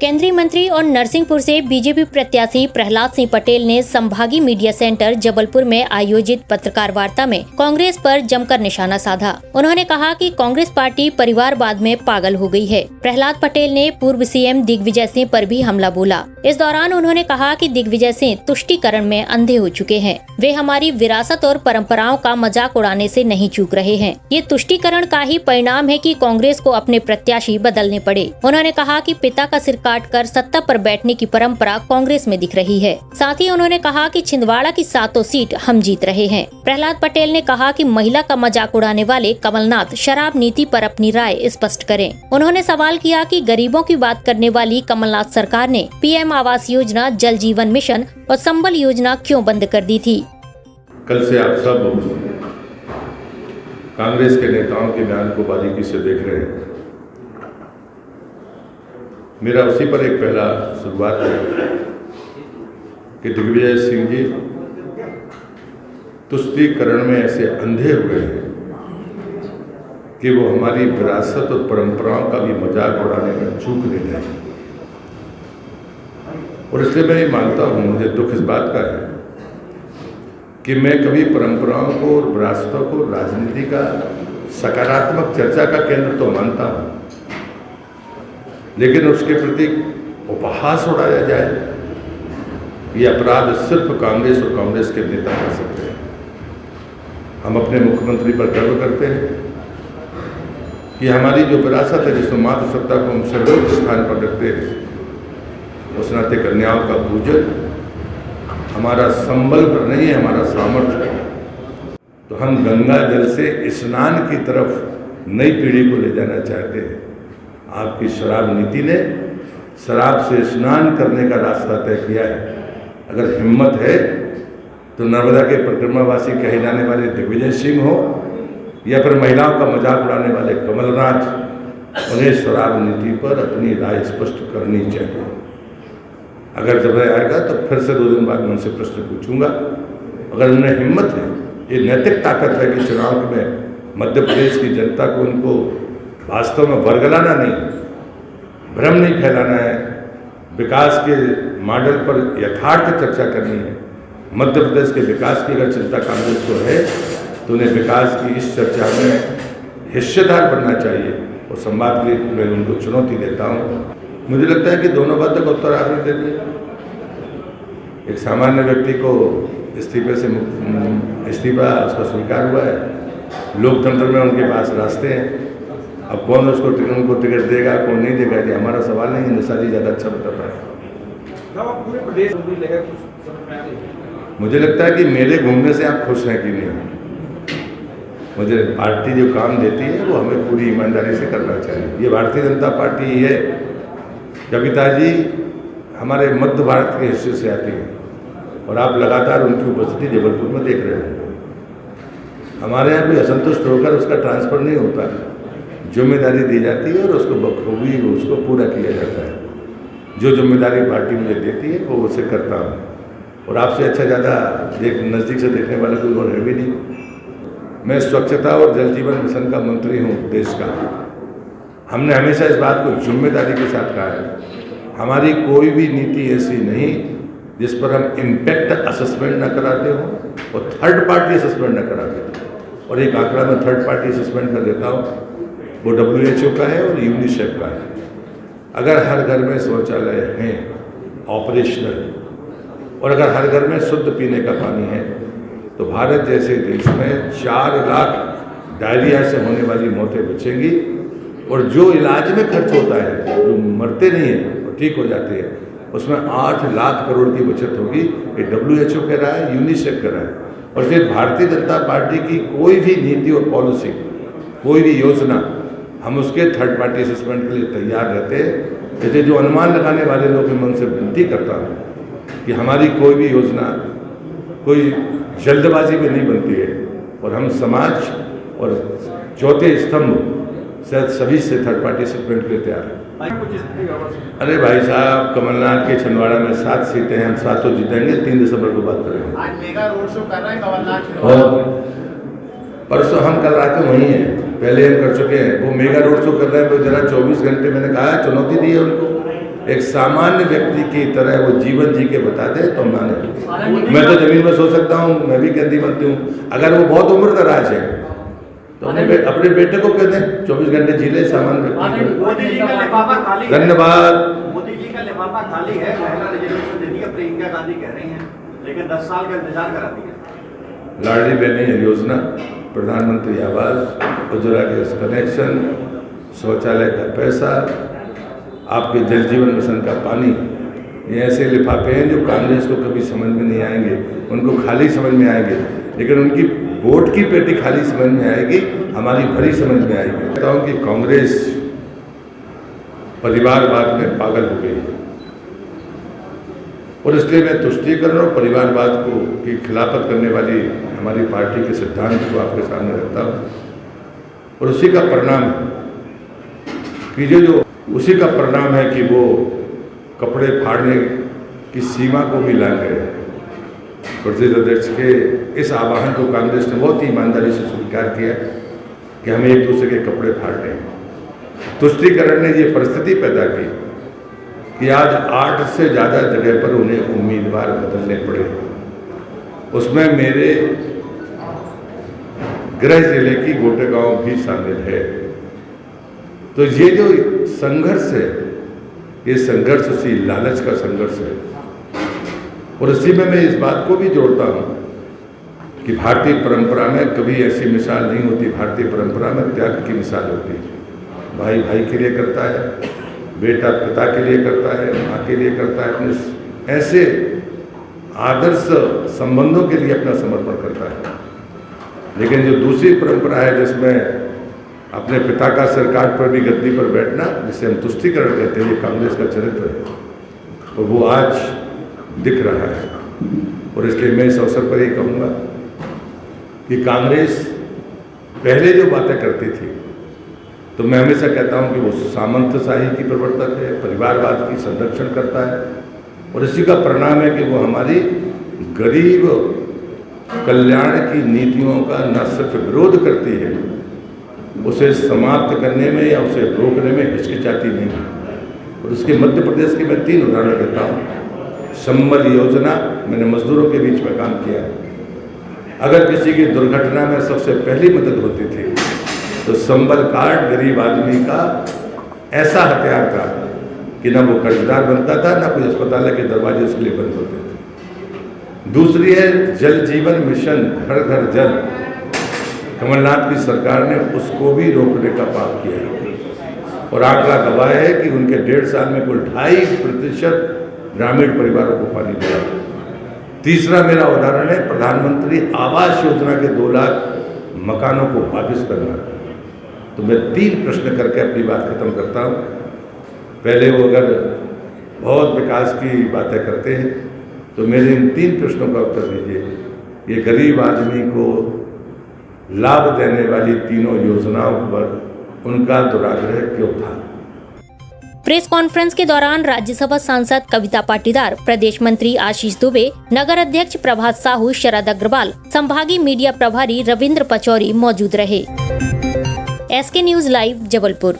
केंद्रीय मंत्री और नरसिंहपुर से बीजेपी प्रत्याशी प्रहलाद सिंह पटेल ने संभागीय मीडिया सेंटर जबलपुर में आयोजित पत्रकार वार्ता में कांग्रेस पर जमकर निशाना साधा। उन्होंने कहा कि कांग्रेस पार्टी परिवारवाद में पागल हो गई है। प्रहलाद पटेल ने पूर्व सीएम दिग्विजय सिंह पर भी हमला बोला। इस दौरान उन्होंने कहा कि दिग्विजय सिंह तुष्टीकरण में अंधे हो चुके हैं। वे हमारी विरासत और परंपराओं का मजाक उड़ाने से नहीं चूक रहे हैं। ये तुष्टीकरण का ही परिणाम है कि कांग्रेस को अपने प्रत्याशी बदलने पड़े। उन्होंने कहा कि पिता का सिर काटकर सत्ता पर बैठने की परंपरा कांग्रेस में दिख रही है। साथ ही उन्होंने कहा कि छिंदवाड़ा की 7 सीट हम जीत रहे हैं। प्रहलाद पटेल ने कहा कि महिला का मजाक उड़ाने वाले कमलनाथ शराब नीति पर अपनी राय स्पष्ट करें। उन्होंने सवाल किया कि गरीबों की बात करने वाली कमलनाथ सरकार ने पीएम आवास योजना, जल जीवन मिशन और संबल योजना क्यों बंद कर दी थी। कल से आप सब कांग्रेस के नेताओं के बयान को बारीकी से देख रहे हैं। मेरा उसी पर एक पहला शुरुआत है कि दिग्विजय सिंह जी तुष्टीकरण में ऐसे अंधे हुए हैं कि वो हमारी विरासत और परंपराओं का भी मजाक उड़ाने में चूक नहीं रहे। और इसलिए मैं ये मानता हूँ, मुझे दुख इस बात का है कि मैं कभी परंपराओं को और विरासतों को राजनीति का सकारात्मक चर्चा का केंद्र तो मानता हूँ, लेकिन उसके प्रति उपहास उड़ाया जाए, ये अपराध सिर्फ कांग्रेस और कांग्रेस के नेता कर सकते हैं। हम अपने मुख्यमंत्री पर गर्व करते हैं कि हमारी जो विरासत है, जिसमें मातृसत्ता को हम सर्वोच्च स्थान पर रखते हैं, उस नाते कन्याओं का पूजन हमारा संबल पर नहीं है, हमारा सामर्थ्य है। तो हम गंगा जल से स्नान की तरफ नई पीढ़ी को ले जाना चाहते हैं। आपकी शराब नीति ने शराब से स्नान करने का रास्ता तय किया है। अगर हिम्मत है तो नर्मदा के परिक्रमावासी कहे जाने वाले दिग्विजय सिंह हो या फिर महिलाओं का मजाक उड़ाने वाले कमलनाथ, उन्हें शराब नीति पर अपनी राय स्पष्ट करनी चाहिए। अगर जब आएगा तो फिर से 2 दिन बाद मैं उनसे प्रश्न पूछूंगा। अगर उन्हें हिम्मत है, ये नैतिक ताकत है कि चुनाव में मध्य प्रदेश की जनता को उनको वास्तव में वर्गलाना नहीं, भ्रम नहीं फैलाना है, विकास के मॉडल पर यथार्थ चर्चा करनी है। मध्य प्रदेश के विकास की अगर चिंता कांग्रेस को है तो उन्हें विकास की इस चर्चा में हिस्सेदार बनना चाहिए और संवाद के लिए मैं उनको चुनौती देता हूँ। मुझे लगता है कि दोनों बातों का उत्तर आपने दे दिया। एक सामान्य व्यक्ति को इस्तीफा उसका स्वीकार हुआ है। लोकतंत्र में उनके पास रास्ते हैं। अब कौन उसको उनको टिकट देगा, कौन नहीं देगा, ये हमारा सवाल नहीं है। निशाजी ज़्यादा अच्छा बता रहा है। मुझे लगता है कि मेरे घूमने से आप खुश हैं कि नहीं। मुझे पार्टी जो काम देती है वो हमें पूरी ईमानदारी से करना चाहिए। ये भारतीय जनता पार्टी ही है। कविता जी हमारे मध्य भारत के हिस्से से आती है और आप लगातार उनकी उपस्थिति जबलपुर में देख रहे हो। हमारे यहाँ भी असंतुष्ट होकर उसका ट्रांसफ़र नहीं होता, जिम्मेदारी दी जाती है और उसको बखूबी उसको पूरा किया जाता है। जो जिम्मेदारी पार्टी मुझे देती है वो उसे करता हूँ और आपसे अच्छा ज़्यादा नज़दीक से देखने वाला कोई और है भी नहीं। मैं स्वच्छता और जल जीवन मिशन का मंत्री हूँ देश का। हमने हमेशा इस बात को जिम्मेदारी के साथ कहा है। हमारी कोई भी नीति ऐसी नहीं जिस पर हम इम्पैक्ट असेसमेंट न कराते हो और थर्ड पार्टी असेसमेंट न कराते हो। और एक आंकड़ा मैं थर्ड पार्टी असेसमेंट कर देता हूँ, वो WHO का है और यूनिसेफ का है। अगर हर घर में शौचालय हैं ऑपरेशनल और अगर हर घर में शुद्ध पीने का पानी है तो भारत जैसे देश में 4 लाख डायरिया से होने वाली मौतें बचेंगी। और जो इलाज में खर्च होता है, जो मरते नहीं हैं और ठीक हो जाते हैं, उसमें 8 लाख करोड़ की बचत होगी। ये WHO कह रहा है, यूनिसेफ कह रहा है। और फिर भारतीय जनता पार्टी की कोई भी नीति और पॉलिसी, कोई भी योजना, हम उसके थर्ड पार्टी असेसमेंट के लिए तैयार रहते हैं। जैसे जो अनुमान लगाने वाले लोग मैं उनसे विनती करता हूँ कि हमारी कोई भी योजना कोई जल्दबाजी में नहीं बनती है और हम समाज और चौथे स्तंभ से सभी से थर्ड पार्टी असेसमेंट के लिए तैयार हैं। अरे भाई साहब, कमलनाथ के छिंदवाड़ा में 7 सीटें हैं, हम 7 जीतेंगे। 3 दिसंबर को बात करेंगे। आज मेगा रोड शो कर रहे हैं कमलनाथ और परसों हम कल रात में वहीं हैं, पहले हम कर चुके हैं। वो मेगा रोड शो कर रहे हैं तो जरा 24 घंटे मैंने कहा चुनौती दी है उनको। एक सामान्य व्यक्ति की तरह वो जीवन जी के बता दे तो माने। मैं तो जमीन में सो सकता हूँ, मैं भी गंदी बनती हूँ। अगर वो बहुत उम्र दराज है तो अपने बेटे को कह दें 24 घंटे जी ले सामान्य व्यक्ति। मोदी जी का लिफाफा खाली है। धन्यवाद। मोदी जी का लिफाफा खाली है, महिला रिजर्वेशन देती है, प्रियंका गांधी कह रही हैं, लेकिन 10 साल का इंतजार करा दिया। लाडली बहन योजना, प्रधानमंत्री आवास, उज्ज्वला गैस कनेक्शन, शौचालय का पैसा, आपके जल जीवन मिशन का पानी, ये ऐसे लिफाफे हैं जो कांग्रेस को कभी समझ में नहीं आएंगे। उनको खाली समझ में आएंगे, लेकिन उनकी वोट की पेटी खाली समझ में आएगी, हमारी भरी समझ में आएगी। कहता हूँ कि कांग्रेस परिवारवाद में पागल हो गई है और इसलिए मैं तुष्टीकरण और परिवारवाद को की खिलाफत करने वाली हमारी पार्टी के सिद्धांत को आपके सामने रखता हूँ। और उसी का परिणाम है कि वो कपड़े फाड़ने की सीमा को भी लांघ गए। प्रदेश अध्यक्ष के इस आह्वान को कांग्रेस ने बहुत ही ईमानदारी से स्वीकार किया कि हम एक दूसरे के कपड़े फाड़ रहे हैं। तुष्टीकरण ने ये परिस्थिति पैदा की कि आज 8 से ज़्यादा जगह पर उन्हें उम्मीदवार बदलने पड़े। उसमें मेरे गृह जिले की गोटेगांव भी शामिल है। तो ये जो संघर्ष है, ये संघर्ष उसी लालच का संघर्ष है। और इसी में मैं इस बात को भी जोड़ता हूँ कि भारतीय परंपरा में कभी ऐसी मिसाल नहीं होती। भारतीय परंपरा में त्याग की मिसाल होती है। भाई भाई के लिए करता है, बेटा पिता के लिए करता है, माँ के लिए करता है, अपने ऐसे आदर्श संबंधों के लिए अपना समर्पण करता है। लेकिन जो दूसरी परंपरा है जिसमें अपने पिता का सरकार पर भी गद्दी पर बैठना, जिसे हम तुष्टीकरण कहते हैं, ये कांग्रेस का चरित्र है और वो आज दिख रहा है। और इसलिए मैं इस अवसर पर ये कहूँगा कि कांग्रेस पहले जो बातें करती थी, तो मैं हमेशा कहता हूँ कि वो सामंतशाही की प्रवर्तक है, परिवारवाद की संरक्षण करता है। और इसी का परिणाम है कि वो हमारी गरीब कल्याण की नीतियों का न सिर्फ विरोध करती है, उसे समाप्त करने में या उसे रोकने में हिचकिचाती नहीं है। और उसके मध्य प्रदेश के मैं 3 उदाहरण देता हूँ। संबल योजना, मैंने मजदूरों के बीच में काम किया। अगर किसी की दुर्घटना में सबसे पहली मदद होती थी तो संबल कार्ड गरीब आदमी का ऐसा हथियार था कि ना वो कर्जदार बनता था, ना कोई अस्पताल के दरवाजे उसके लिए बंद होते थे। दूसरी है जल जीवन मिशन, घर घर जल। कमलनाथ की सरकार ने उसको भी रोकने का पाप किया और आंकड़ा गवाह है कि उनके 1.5 साल में कुल 2.5% ग्रामीण परिवारों को पानी मिला। तीसरा मेरा उदाहरण है प्रधानमंत्री आवास योजना के 2 लाख मकानों को वापस करना। तो मैं 3 प्रश्न करके अपनी बात खत्म करता हूँ। पहले वो अगर बहुत विकास की बातें करते हैं तो मेरे इन 3 प्रश्नों का उत्तर दीजिए। ये गरीब आदमी को लाभ देने वाली तीनों योजनाओं पर उनका दुराग्रह क्यों था? प्रेस कॉन्फ्रेंस के दौरान राज्यसभा सांसद कविता पाटीदार, प्रदेश मंत्री आशीष दुबे, नगर अध्यक्ष प्रभात साहू, शरद अग्रवाल, संभागीय मीडिया प्रभारी रविंद्र पचौरी मौजूद रहे। SK news live, Jabalpur.